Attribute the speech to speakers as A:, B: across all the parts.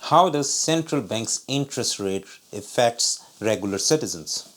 A: How does central bank's interest rate affects regular citizens?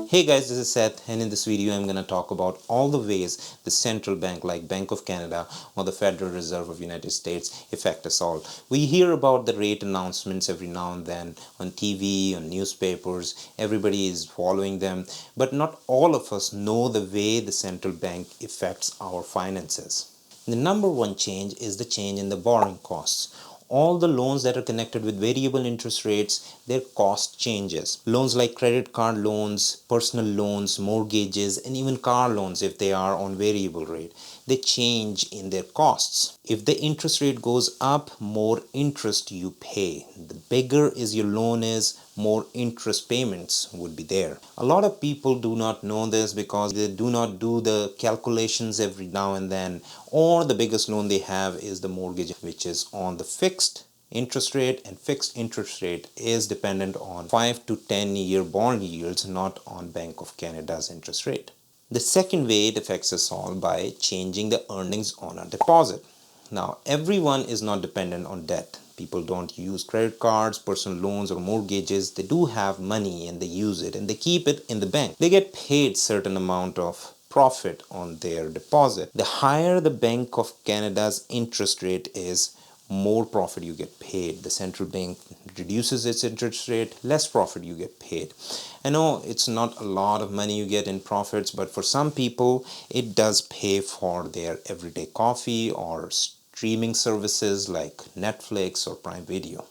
A: Hey guys, this is Seth, and in this video I'm going to talk about all the ways the central bank like Bank of Canada or the Federal Reserve of United States affect us all. We hear about the rate announcements every now and then on TV, on newspapers. Everybody is following them, but not all of us know the way the central bank affects our finances. The number one change is the change in the borrowing costs. All the loans that are connected with variable interest rates, their cost changes. Loans like credit card loans, personal loans, mortgages, and even car loans, if they are on variable rate, they change in their costs. If the interest rate goes up, more interest you pay. The bigger is your loan is, more interest payments would be there. A lot of people do not know this because they do not do the calculations every now and then, or the biggest loan they have is the mortgage, which is on the fixed interest rate, and fixed interest rate is dependent on 5 to 10 year bond yields, not on Bank of Canada's interest rate. The second way it affects us all by changing the earnings on our deposit. Now, everyone is not dependent on debt. People don't use credit cards, personal loans, or mortgages. They do have money and they use it and they keep it in the bank. They get paid certain amount of profit on their deposit. The higher the Bank of Canada's interest rate is, more profit you get paid. The central bank reduces its interest rate, less profit you get paid. I know it's not a lot of money you get in profits, but for some people it does pay for their everyday coffee or streaming services like Netflix or Prime Video.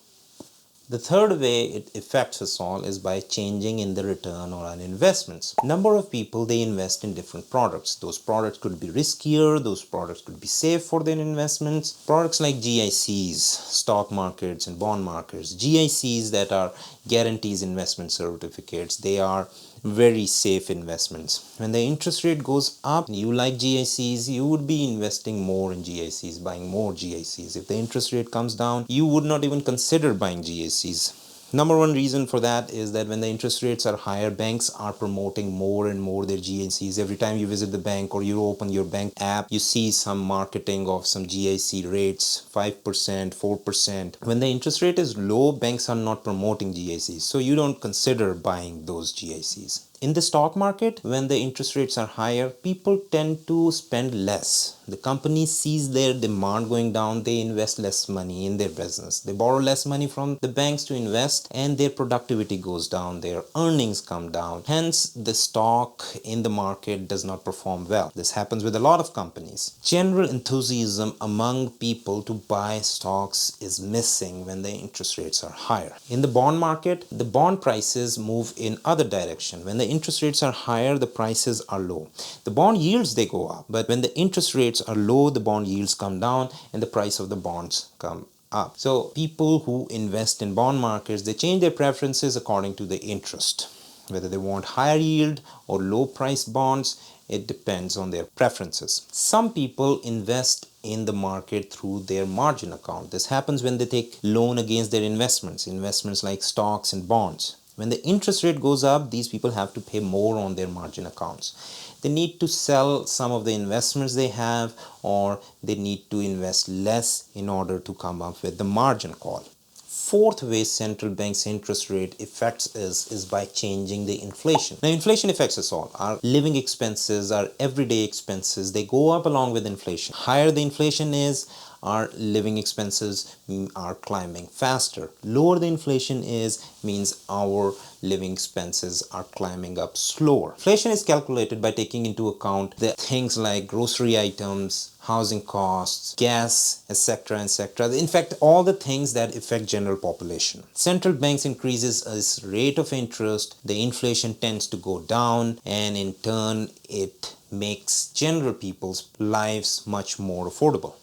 A: The third way it affects us all is by changing in the return on investments. Number of people, they invest in different products. Those products could be riskier, those products could be safe for their investments. Products like GICs, stock markets and bond markets. GICs that are guarantees investment certificates, they are very safe investments. When the interest rate goes up, you like GICs, you would be investing more in GICs, buying more GICs. If the interest rate comes down, you would not even consider buying GICs. Number one reason for that is that when the interest rates are higher, banks are promoting more and more their GICs. Every time you visit the bank or you open your bank app, you see some marketing of some GIC rates, 5%, 4%. When the interest rate is low, banks are not promoting GICs, so you don't consider buying those GICs. In the stock market, when the interest rates are higher, people tend to spend less. The company sees their demand going down, they invest less money in their business. They borrow less money from the banks to invest, and their productivity goes down, their earnings come down. Hence, the stock in the market does not perform well. This happens with a lot of companies. General enthusiasm among people to buy stocks is missing when the interest rates are higher. In the bond market, the bond prices move in other direction. When the interest rates are higher, the prices are low. The bond yields, they go up, but when the interest rates are low, the bond yields come down and the price of the bonds come up. So people who invest in bond markets, they change their preferences according to the interest. Whether they want higher yield or low price bonds, it depends on their preferences. Some people invest in the market through their margin account. This happens when they take loan against their investments like stocks and bonds. When the interest rate goes up, these people have to pay more on their margin accounts. They need to sell some of the investments they have, or they need to invest less in order to come up with the margin call. Fourth way central bank's interest rate affects us is by changing the inflation. Now, inflation affects us all. Our living expenses, our everyday expenses, they go up along with inflation. Higher the inflation is, our living expenses are climbing faster. Lower the inflation is, means our living expenses are climbing up slower. Inflation is calculated by taking into account the things like grocery items, housing costs, gas, etc., etc. In fact, all the things that affect general population. Central banks increases its rate of interest, the inflation tends to go down, and in turn it makes general people's lives much more affordable.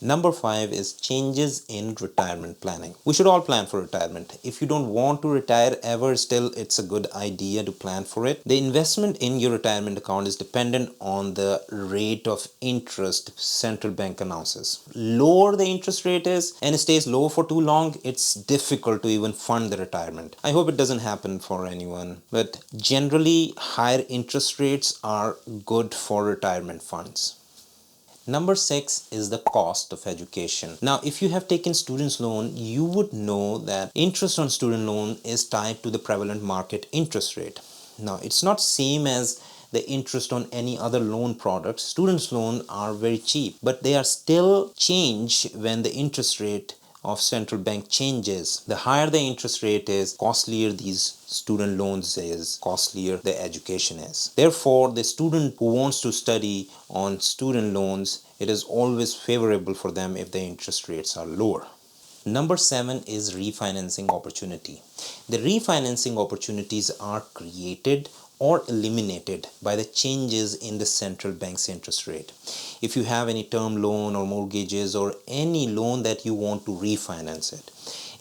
A: Number 5 is changes in retirement planning. We should all plan for retirement. If you don't want to retire ever, still it's a good idea to plan for it. The investment in your retirement account is dependent on the rate of interest central bank announces. Lower the interest rate is and it stays low for too long, it's difficult to even fund the retirement. I hope it doesn't happen for anyone, but generally higher interest rates are good for retirement funds. Number 6 is the cost of education. Now, if you have taken student's loan, you would know that interest on student loan is tied to the prevalent market interest rate. Now, it's not same as the interest on any other loan products. Students' loan are very cheap, but they are still changed when the interest rate of central bank changes. The higher the interest rate is, costlier these student loans is, costlier the education is. Therefore, the student who wants to study on student loans, it is always favorable for them if the interest rates are lower. Number 7 is refinancing opportunity. The refinancing opportunities are created or eliminated by the changes in the central bank's interest rate. If you have any term loan or mortgages or any loan that you want to refinance it,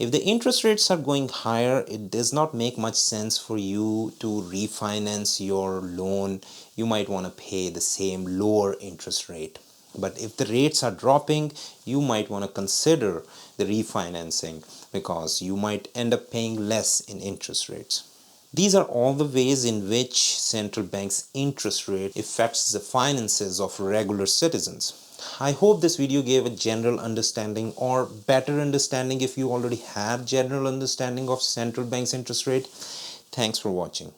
A: if the interest rates are going higher, it does not make much sense for you to refinance your loan. You might want to pay the same lower interest rate. But if the rates are dropping, you might want to consider the refinancing because you might end up paying less in interest rates. These are all the ways in which central bank's interest rate affects the finances of regular citizens. I hope this video gave a general understanding or better understanding if you already have general understanding of central bank's interest rate. Thanks for watching.